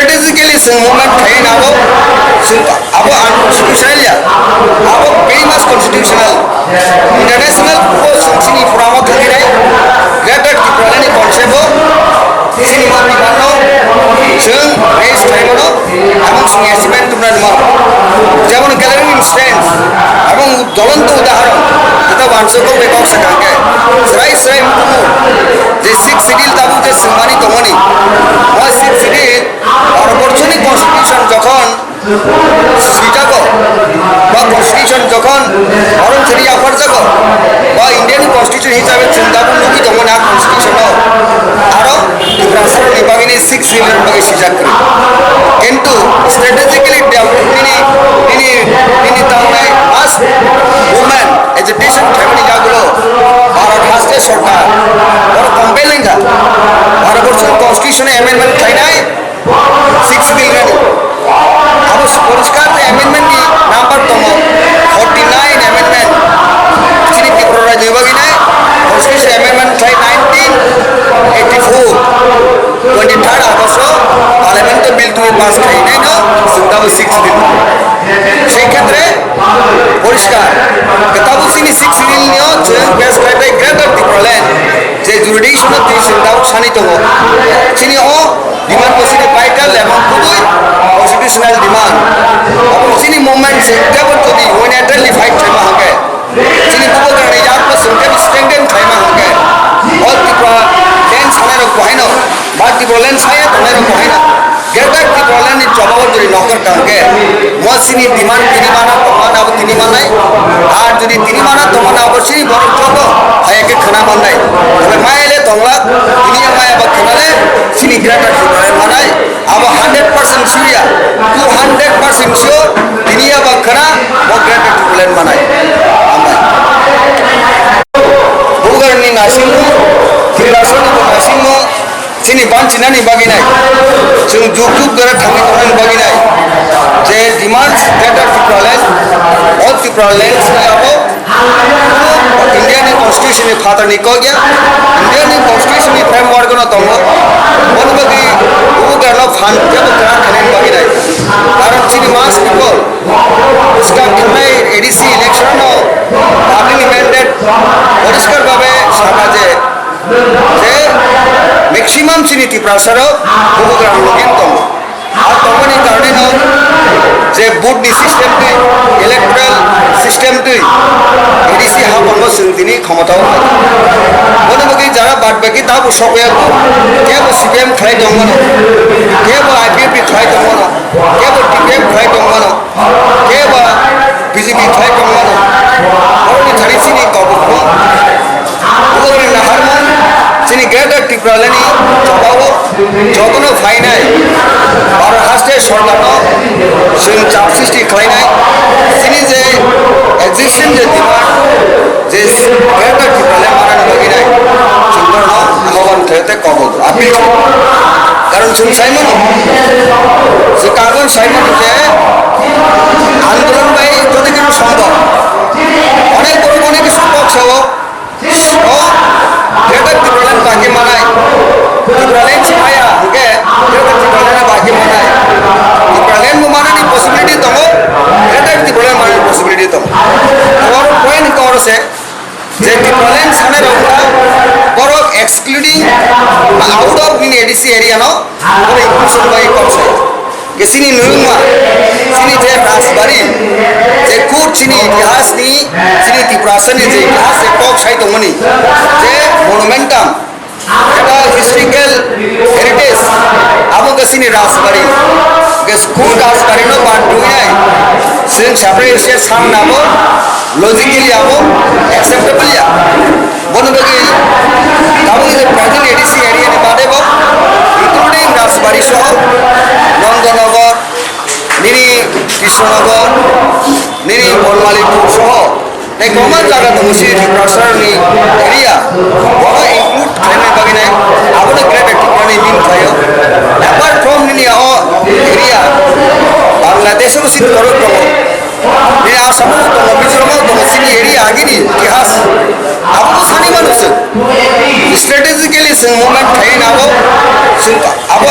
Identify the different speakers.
Speaker 1: strategically जों movement थायो नाबो जों आबो unconstitutional या आबो very much constitutional international को संसिनी पुरामा थांनाय greater Tripurani concept सिनी मानि मानो जों raise थायोनो এবং जों achievement तुमरा नमा যেমন গ্যালারি ইনস্ট্যান্স এবং জ্বলন্ত উদাহরণ যেটা বাঞ্চকও বেকক সাকাকে স্রাই স্রাই মুমু যে সিক্স সিডিল তাবু যে সম্মানি তমনি ওই সিক্স সিডিল পরবর্তী কনস্টিটিউশন যখন সিটাগো বা কনস্টিটিউশন যখন অরণ সেরি আফার জাগো বা ইন্ডিয়ান কনস্টিটিউশন হিসাবে চিন্তাবু নুবি তমন আর কনস্টিটিউশন আরো রাষ্ট্র নিবাগিনী সিক্স সিডিল বাগে সিজাক করি কিন্তু strategically development ini taunai mas women education family jagulo bharat haste sarkar bor compelling ga bharat borchon constitution amendment thainai 6 billion abo poriskar je amendment ni number tomo 49 amendment chini Tripura nibaginai constitution amendment thai 1984 23rd August parliament bill to pass thainai no sundabo 6 billion সেই ক্ষেত্রে পরিষ্কার কেতাবু সিনি 6 বিল নিও যে base কাইটাই greater Tripuraland যে jurisdiction তি সিন্দাউ সানিতম চিনি ও demand paucity vital এবং খুবই কনস্টিটিউশনাল ডিমান্ড এবং চিনি মুভমেন্ট সেন্টার যদি ইউনাইটেডলি ফাইট থাইমা হাকে চিনি খুব কারণে ইয়ার পর সেন্টার স্ট্রেংথেন থাইমা হাকে অল ত্রিপুরা ল্যান্ড সানার কহাইনো বা ত্রিপুরাল্যান্ড সায়া তনের কহাইনো গ্রেটার ত্রিপুরাল্যান্ড জবাব যদি নকর কাকে মসিনি ডিমান্ড তিনি মানা তমান আব তিনি মানাই আর যদি তিনি মানা তমান অবশ্যই বড় যত হায়াকে খানা মানাই তবে মাইলে তংলা তিনি মায়া বা খানালে সিনি গ্রেটার ত্রিপুরাল্যান্ড মানাই আব 100% সিরিয়া 200% শিওর তিনি বা খানা ও গ্রেটার ত্রিপুরাল্যান্ড মানাই আমরা বুগারনি নাসিমু ত্রিরাসনি নাসিমু sini bancinani baginai जों जुग जुग धरे थांबाय थानायनि बागिनाय जे डिमांड ग्रेटार Tripuraland all Tripuraland आबो इंडियानि कन्स्टिट्यूशननि फादरनि कगिया इंडियानि कन्स्टिट्यूशननि फ्रेमवर्क न दङ बनबगि उगारनो फान जेबो करा थानायनि बागिनाय कारण सिनि मास पिपल इसका थानाय एडीसी इलेक्शन पाब्लिक मैंडेट परिष्कार भाबे समाजे जे मैक्सिमाम सिनी ত্রিপুরাসারও বহুগ্রাম লগিন দङ আর তমনি কারণে যে বুটনি সিস্টেম তুই ইলেকট্রাল সিস্টেম তুই এডিসি হা বঙ্গ সিংদিনি ক্ষমতাও বনবগি যারা বাদ বাকি তা বসবে কেব সিপিএম খাই দङ ন কেব আইপিএফ খাই দङ ন কেব টিপিএম খাই দङ ন কেব বিজেপি খাই দङ ন বড়নি ছাড়িছিনি কবক বড়নি নাহারমন চিনি গ্রেটার ত্রিপুরাল্যান্ডনি জবাব যতন ফাইনাই भारत हास्टे सरकारनो जों चाप सृष्टि खालायनाय सिनि जे एक्जिस्टिं जे डिमांड जे ग्रेटार त्रिपुराल्যান্ड मानानि लगिनाय जोंनो आह्वान थेते कबल आपिल कारण जों साइमन जे कार्बन साइमन जे आंदोलन बाय যদি কিছু সম্ভব অনেক বড় অনেক কিছু পক্ষ ও গ্রেটার ত্রিপুরাল্যান্ড বাকি মানায় ত্রিপুরাল্যান্ড ছায়া ওকে গ্রেটার ত্রিপুরাল্যান্ড বাকি মানায় ত্রিপুরাল্যান্ড মানানি পসিবিলিটি দङ গ্রেটার ত্রিপুরাল্যান্ড মানানি পসিবিলিটি দङ और पॉइंट कौन से जे ত্রিপুরাল্যান্ড সানে রংটা বড় excluding out of in ADC area नो और इंक्लूजन बाय कौन किसिनी नुरुमा सिनी जे राजबारी जे कुर चिनी इतिहास नि सिनी ত্রিপুরাসनि जे इतिहास से टॉक साइ दङनि जे मोनुमेंटम এটা हिस्ट्रिकल हेरिटेज आबो गसिनी राजबारी के स्कूल राजबारी नो बात दुयाय जों सेपरेट स्टेट सामनाबो लॉजिकली आबो एक्सेप्टेबल या बनबगि दाबो जे प्रेजेंट एडीसी एरिया नि बादेबो इंक्लूडिंग राजबारी सह नंदनगर निरी कृष्णनगर निरी बलमालीपुर सह नै कमन जागा दङसि ত্রিপুরাসারनि एरिया बड़ इंक्लूड खालामनाय बागिनाय आबोनो ग्रेटार ত্রিপুরাनि दिन थायो अपार्ट फ्रम निनि एरिया बांग्लादेशआव सिन करक दङ नि आसामाव दङ मिजोरामाव दङ सिनि एरिया आगिनि इतिहास आबो सानि मानुस स्ट्रेटेजिकली जों मुभमेन्ट थायो नाबो जों आबो